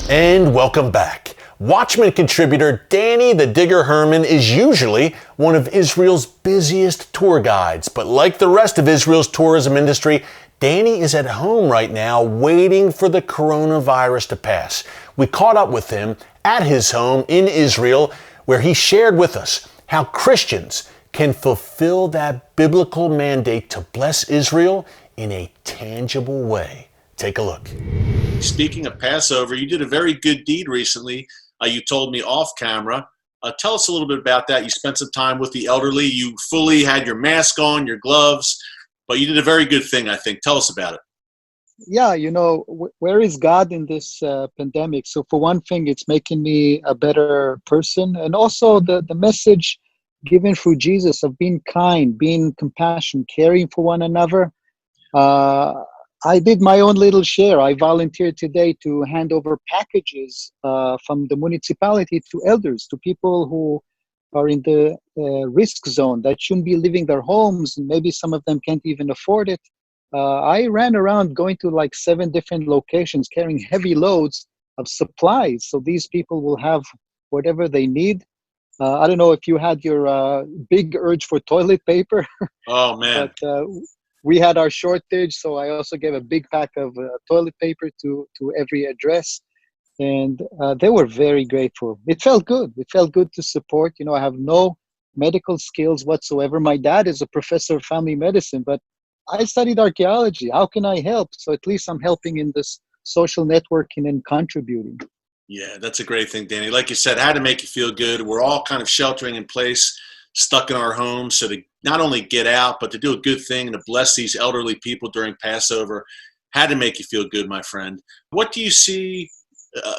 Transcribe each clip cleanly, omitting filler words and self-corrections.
And welcome back. Watchman contributor Danny the Digger Herman is usually one of Israel's busiest tour guides. But like the rest of Israel's tourism industry, Danny is at home right now waiting for the coronavirus to pass. We caught up with him at his home in Israel, where he shared with us how Christians can fulfill that biblical mandate to bless Israel in a tangible way. Take a look. Speaking of Passover, you did a very good deed recently. You told me off camera. Tell us a little bit about that. You spent some time with the elderly. You fully had your mask on, your gloves, but you did a very good thing, I think. Tell us about it. Yeah, where is God in this pandemic? So for one thing, it's making me a better person. And also the message given through Jesus of being kind, being compassionate, caring for one another. I did my own little share. I volunteered today to hand over packages from the municipality to elders, to people who are in the risk zone that shouldn't be leaving their homes. And maybe some of them can't even afford it. I ran around going to like 7 different locations carrying heavy loads of supplies. So these people will have whatever they need. I don't know if you had your big urge for toilet paper. Oh, man. But we had our shortage, so I also gave a big pack of toilet paper to every address. And they were very grateful. It felt good. It felt good to support. I have no medical skills whatsoever. My dad is a professor of family medicine, but I studied archaeology. How can I help? So at least I'm helping in this social networking and contributing. Yeah, that's a great thing, Danny. Like you said, how to make you feel good. We're all kind of sheltering in place, stuck in our homes. So to not only get out, but to do a good thing and to bless these elderly people during Passover, had to make you feel good, my friend. What do you see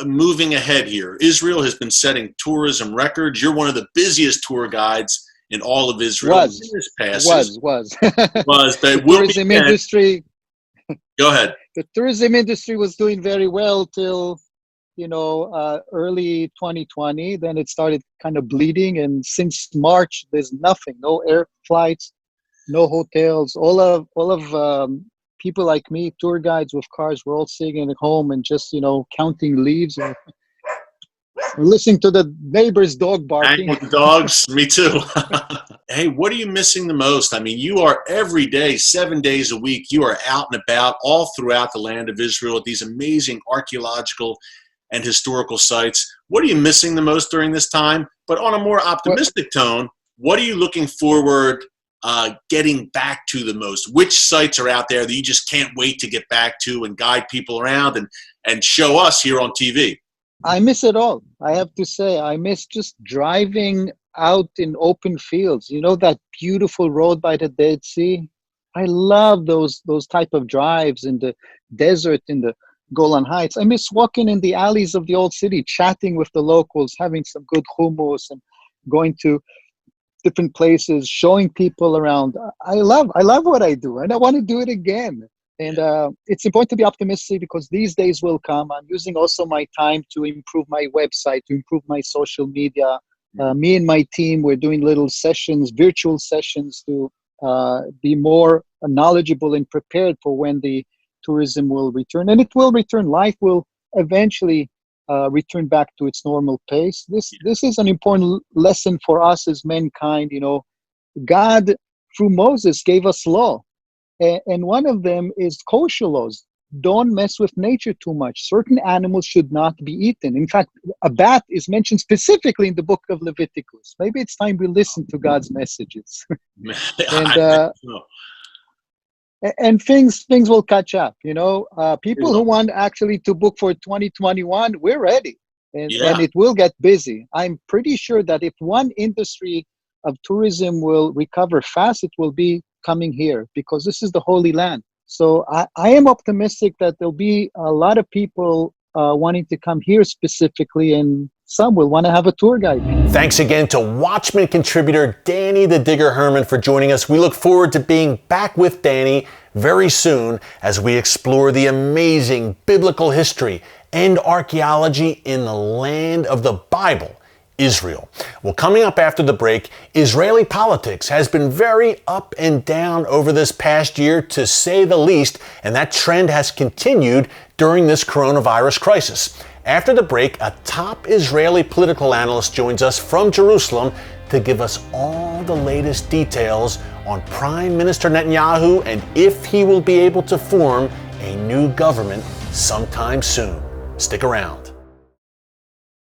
moving ahead here? Israel has been setting tourism records. You're one of the busiest tour guides in all of Israel. Was, but the tourism industry. Go ahead. The tourism industry was doing very well till early 2020. Then it started kind of bleeding, and since March, there's nothing. No air flights, no hotels. All of people like me, tour guides with cars, we're all sitting at home and just counting leaves and listening to the neighbor's dog barking. With the dogs, me too. Hey, what are you missing the most? I mean, you are every day, 7 days a week, you are out and about all throughout the land of Israel at these amazing archaeological and historical sites. What are you missing the most during this time? But on a more optimistic tone, what are you looking forward getting back to the most? Which sites are out there that you just can't wait to get back to and guide people around and show us here on TV? I miss it all. I have to say, I miss just driving out in open fields. That beautiful road by the Dead Sea? I love those type of drives in the desert, in the Golan Heights. I miss walking in the alleys of the old city, chatting with the locals, having some good hummus and going to different places, showing people around. I love what I do, and I want to do it again. And it's important to be optimistic because these days will come. I'm using also my time to improve my website, to improve my social media. Me and my team, we're doing little sessions, virtual sessions, to be more knowledgeable and prepared for when the tourism will return. And it will return. Life will eventually return back to its normal pace. This is an important lesson for us as mankind. God, through Moses, gave us law. And one of them is kosher laws. Don't mess with nature too much. Certain animals should not be eaten. In fact, a bat is mentioned specifically in the book of Leviticus. Maybe it's time we listen to God's messages. And things will catch up. People who want actually to book for 2021, we're ready. And it will get busy. I'm pretty sure that if one industry of tourism will recover fast, it will be coming here, because this is the Holy Land. So I am optimistic that there'll be a lot of people wanting to come here specifically, and some will want to have a tour guide. Thanks again to Watchman contributor Danny the Digger Herman for joining us. We look forward to being back with Danny very soon as we explore the amazing biblical history and archaeology in the land of the Bible, Israel. Well, coming up after the break, Israeli politics has been very up and down over this past year, to say the least, and that trend has continued during this coronavirus crisis. After the break, a top Israeli political analyst joins us from Jerusalem to give us all the latest details on Prime Minister Netanyahu and if he will be able to form a new government sometime soon. Stick around.